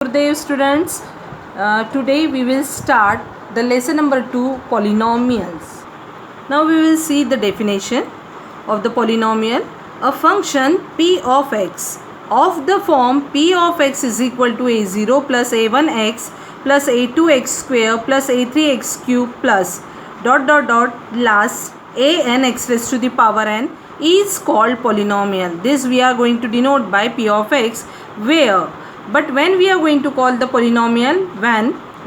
Gurdev students, today we will start the lesson number 2, polynomials. Now we will see the definition of the polynomial. A function p of x of the form p of x is equal to a0 plus a1x plus a2x square plus a3x cube plus last an x raised to the power n is called polynomial. This we are going to denote by p of x but when we are going to call the polynomial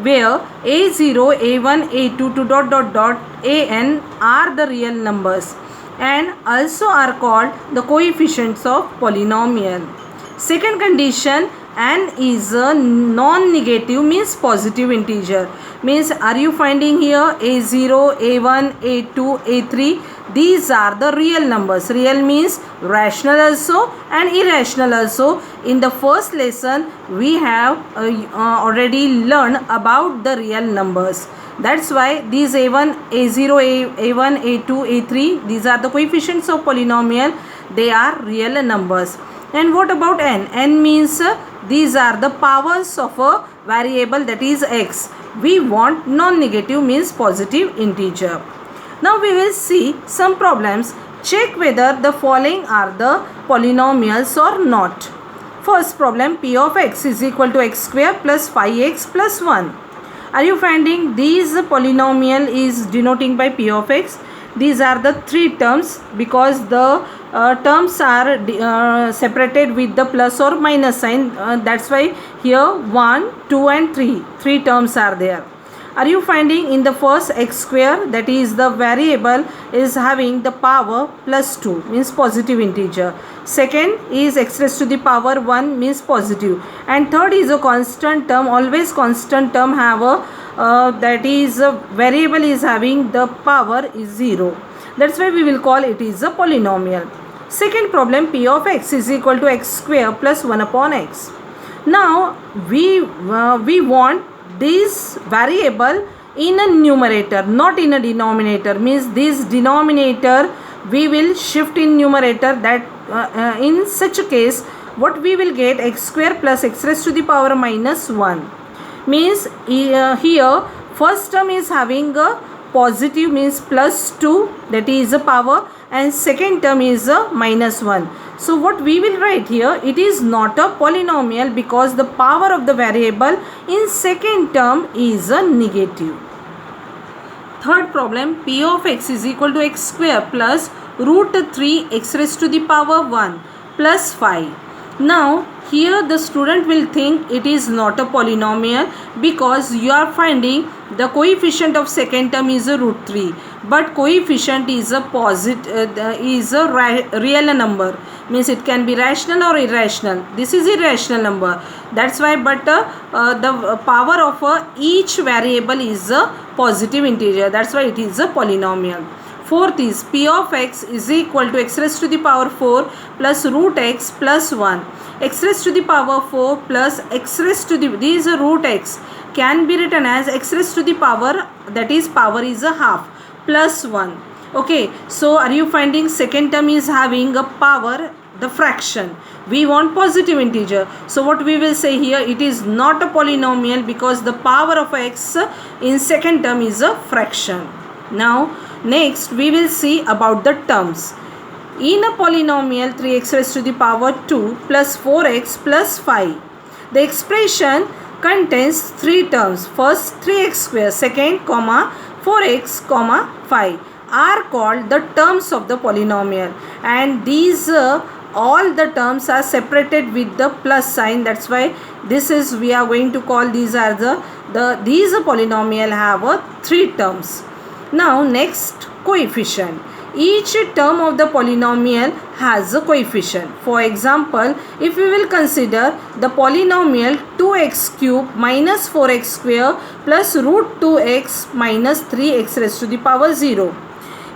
where a0, a1, a2 to an are the real numbers and also are called the coefficients of polynomial. Second condition, n is a non-negative, means positive integer. Means are you finding here a0, a1, a2, a3? These are the real numbers. Real means rational also and irrational also. In the first lesson we have already learned about the real numbers. That's why these a1, a0, a1, a2, a3, these are the coefficients of polynomial. They are real numbers. And what about n? N means these are the powers of a variable, that is x. We want non-negative, means positive integer. Now we will see some problems. Check whether the following are the polynomials or not. First problem, p of x is equal to x square plus 5x plus 1. Are you finding these polynomial is denoting by p of x? These are the three terms because the terms are separated with the plus or minus sign. That's why here 1, 2 and 3. Three terms are there. Are you finding in the first x square, that is the variable is having the power plus 2, means positive integer. Second is x raised to the power 1, means positive. And third is a constant term. Always constant term have a that is a variable is having the power is 0. That's why we will call it is a polynomial. Second problem, p of x is equal to x square plus 1 upon x. Now we want this variable in a numerator, not in a denominator. Means this denominator we will shift in numerator. That in such a case what we will get, x square plus x raised to the power minus 1. Means here first term is having a positive, means plus 2, that is a power, and second term is a minus 1. So what we will write here, it is not a polynomial because the power of the variable in second term is a negative. Third problem, p of x is equal to x square plus root 3 x raised to the power 1 plus 5. Now here the student will think it is not a polynomial because you are finding the coefficient of second term is a root 3, but coefficient is a real number, means it can be rational or irrational. This is irrational number. That's why, but the power of each variable is a positive integer. That's why it is a polynomial. Fourth is p of x is equal to x raised to the power 4 plus root x plus 1. X raised to the power 4 plus x raised to the, this is a root x, can be written as x raised to the power, that is power is a half, plus 1. Okay, so are you finding second term is having a power, the fraction. We want positive integer. So what we will say here, it is not a polynomial because the power of x in second term is a fraction. Now next we will see about the terms. In a polynomial 3x raised to the power 2 plus 4x plus 5, the expression contains three terms. First 3x square, second 4x 5 are called the terms of the polynomial, and these all the terms are separated with the plus sign. That's why this is, we are going to call these are these polynomial have three terms. Now next, coefficient. Each term of the polynomial has a coefficient. For example, if we will consider the polynomial 2x cube minus 4x square plus root 2x minus 3x raised to the power 0.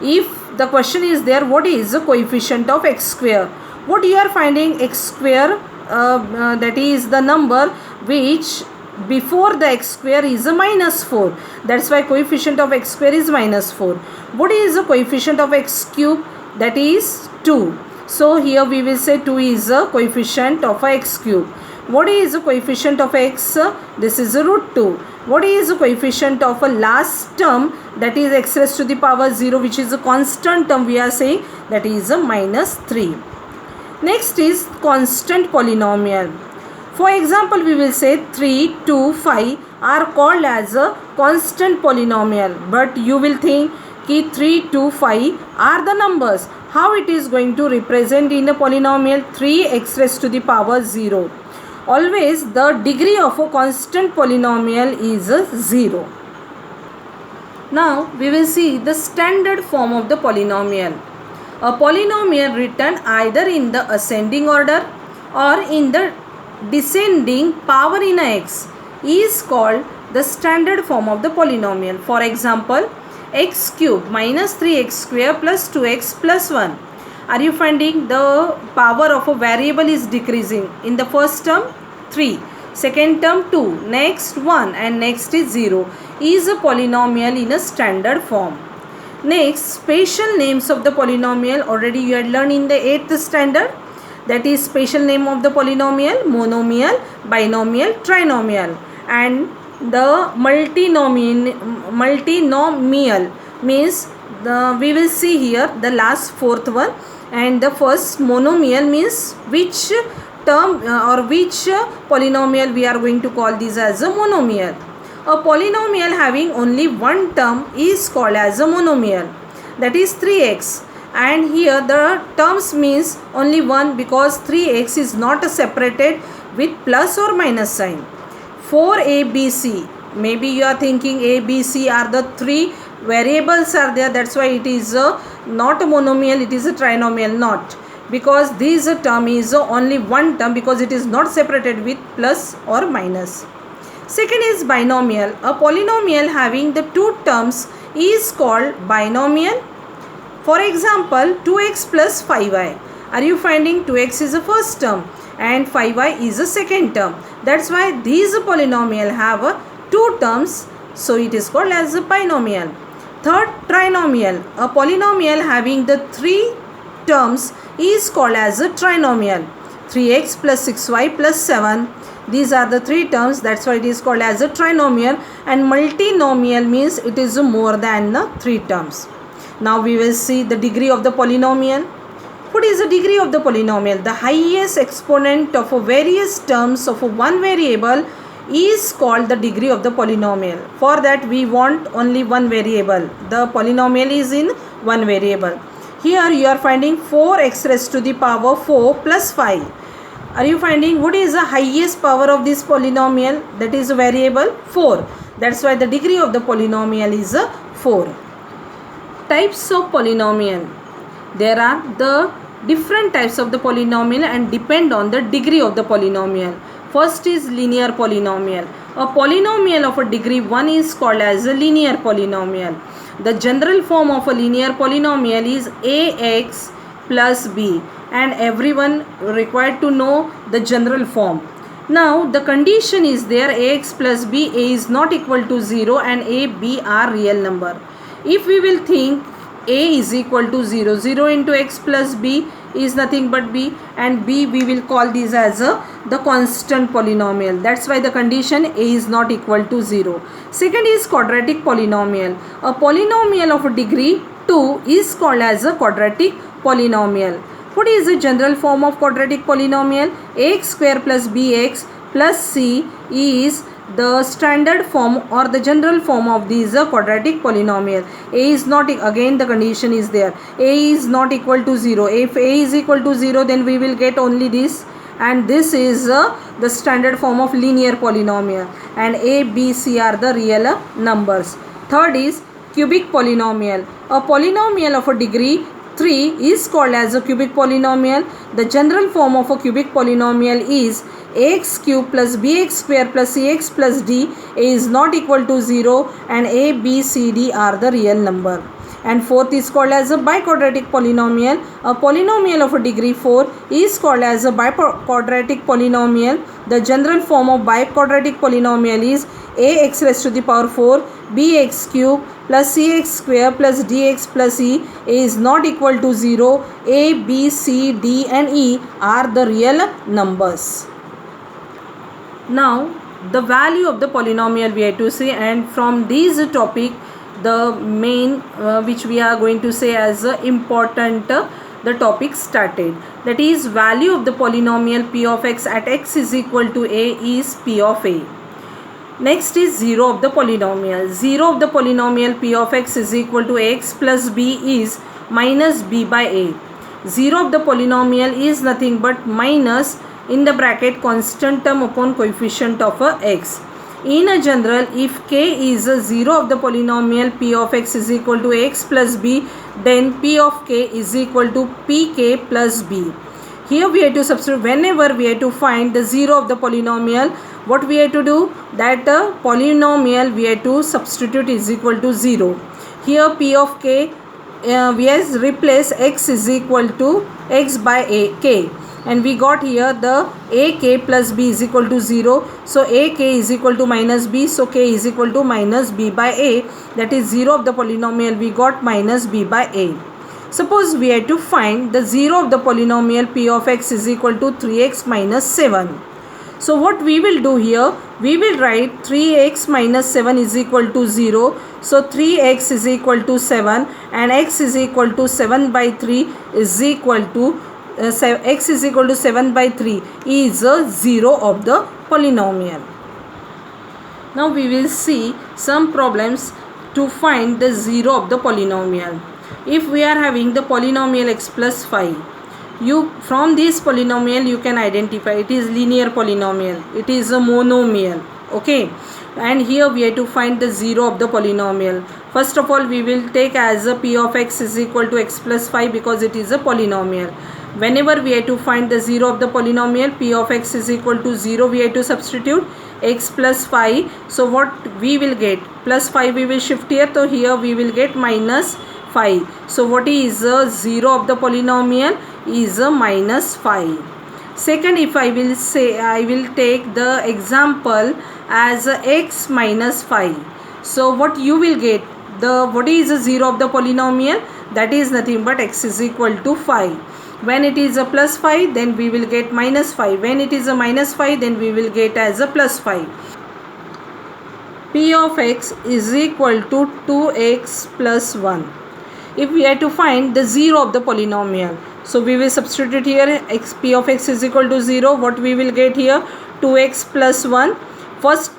If the question is there, what is the coefficient of x square? What you are finding, x square that is the number which before the x square is a minus 4. That's why coefficient of x square is minus 4. What is the coefficient of x cube? That is 2. So here we will say 2 is a coefficient of x cube. What is the coefficient of x? This is root 2. What is the coefficient of a last term, that is x raised to the power 0, which is a constant term we are saying, that is a minus 3. Next is constant polynomial. For example, we will say 3, 2, 5 are called as a constant polynomial. But you will think कि 3, 2, 5 are the numbers. How it is going to represent in a polynomial? 3x raised to the power 0. Always the degree of a constant polynomial is 0. Now we will see the standard form of the polynomial. A polynomial written either in the ascending order or in the descending power in x is called the standard form of the polynomial. For example, x cube minus 3x square plus 2x plus 1. Are you finding the power of a variable is decreasing? In the first term 3, second term 2, next 1 and next is 0 is a polynomial in a standard form. Next, special names of the polynomial already you had learned in the 8th standard. That is special name of the polynomial, monomial, binomial, trinomial, and the multinomial means we will see here the last fourth one, and the first monomial means which term or which polynomial we are going to call this as a monomial. A polynomial having only one term is called as a monomial, that is 3x. And here the terms means only one because 3x is not separated with plus or minus sign. 4abc, maybe you are thinking abc are the three variables are there, that's why it is not a monomial, it is a trinomial. Not, because this term is only one term because it is not separated with plus or minus. Second is binomial. A polynomial having the two terms is called binomial. For example, 2x plus 5y. Are you finding 2x is the first term and 5y is the second term? That's why these polynomial have two terms, so it is called as a binomial. Third, trinomial. A polynomial having the three terms is called as a trinomial. 3x plus 6y plus 7. These are the three terms, that's why it is called as a trinomial. And multinomial means it is more than the three terms. Now we will see the degree of the polynomial. What is the degree of the polynomial? The highest exponent of a various terms of a one variable is called the degree of the polynomial. For that we want only one variable. The polynomial is in one variable. Here you are finding 4x raised to the power 4 plus 5. Are you finding what is the highest power of this polynomial? That is a variable 4. That's why the degree of the polynomial is 4. Types of polynomial. There are the different types of the polynomial and depend on the degree of the polynomial. First is linear polynomial. A polynomial of a degree 1 is called as a linear polynomial. The general form of a linear polynomial is ax plus b, and everyone required to know the general form. Now the condition is there, ax plus b, a is not equal to 0 and a, b are real number. If we will think a is equal to 0, 0 into x plus b is nothing but b, and b we will call this as the constant polynomial. That's why the condition a is not equal to 0. Second is quadratic polynomial. A polynomial of a degree 2 is called as a quadratic polynomial. What is the general form of quadratic polynomial? Ax square plus bx plus c is the standard form or the general form of this quadratic polynomial. A is not, again the condition is there, a is not equal to 0. If a is equal to 0, then we will get only this, and this is the standard form of linear polynomial, and a, b, c are the real numbers. Third is cubic polynomial. A polynomial of a degree 3 is called as a cubic polynomial. The general form of a cubic polynomial is ax cube plus bx square plus cx plus d. A is not equal to 0 and a, b, c, d are the real number. And fourth is called as a biquadratic polynomial. A polynomial of a degree 4 is called as a biquadratic polynomial. The general form of biquadratic polynomial is ax raised to the power 4 bx cube plus cx square plus dx plus e. A is not equal to 0. A, b, c, d and e are the real numbers. Now the value of the polynomial we have to say, and from this topic the main which we are going to say as important the topic started, that is value of the polynomial p of x at x is equal to a is p of a. Next is 0 of the polynomial. 0 of the polynomial p of x is equal to x plus b is minus b by a. 0 of the polynomial is nothing but minus in the bracket constant term upon coefficient of x. In a general, if k is a 0 of the polynomial p of x is equal to x plus b, then p of k is equal to pk plus b. Here we have to substitute, whenever we have to find the 0 of the polynomial, what we have to do, that polynomial we have to substitute is equal to 0. Here p of k we has replaced x is equal to x by a k, and we got here the ak plus b is equal to 0. So ak is equal to minus b, so k is equal to minus b by a, that is 0 of the polynomial we got minus b by a. Suppose we have to find the 0 of the polynomial p of x is equal to 3x minus 7. So what we will do here, we will write 3x minus 7 is equal to 0. So 3x is equal to 7 and x is equal to 7 by 3 is equal to x is equal to 7 by 3 is a 0 of the polynomial. Now we will see some problems to find the 0 of the polynomial. If we are having the polynomial x plus 5, from this polynomial you can identify it is linear polynomial, it is a monomial, okay. And here we have to find the 0 of the polynomial. First of all, we will take as a p of x is equal to x plus 5 because it is a polynomial. Whenever we have to find the 0 of the polynomial, p of x is equal to 0, we have to substitute x plus 5. So what we will get, plus 5 we will shift here, so here we will get minus 5. So what is 0 of the polynomial is a minus 5. Second, if I will say, I will take the example as x minus 5. So what you will get, what is the 0 of the polynomial, that is nothing but x is equal to 5. When it is a plus 5, then we will get minus 5. When it is a minus 5, then we will get as a plus 5. P of x is equal to 2x plus 1. If we are to find the 0 of the polynomial, so we will substitute here x, p of x is equal to 0. What we will get here, 2x plus 1. First,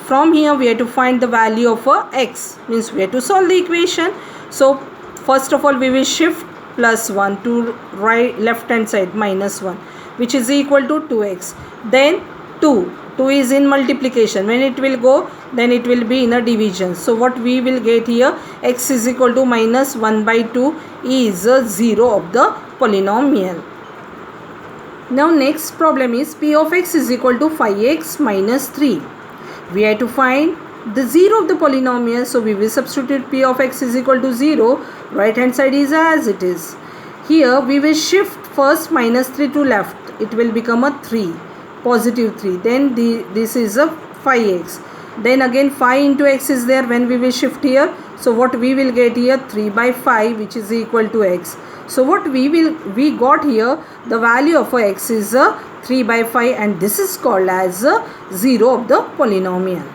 from here we have to find the value of x, means we have to solve the equation. So first of all, we will shift plus 1 to left hand side, minus 1, which is equal to 2x. Then 2 is in multiplication, when it will go, then it will be in a division. So what we will get here, x is equal to minus 1 by 2 is a 0 of the polynomial. Now next problem is p of x is equal to 5x minus 3. We have to find the 0 of the polynomial, so we will substitute p of x is equal to 0. Right hand side is as it is. Here we will shift first minus 3 to left, it will become a 3, positive 3. Then this is a 5x. Then again 5 into x is there when we will shift here. So what we will get here, 3 by 5, which is equal to x. So what we got here, the value of x is 3 by 5, and this is called as 0 of the polynomial.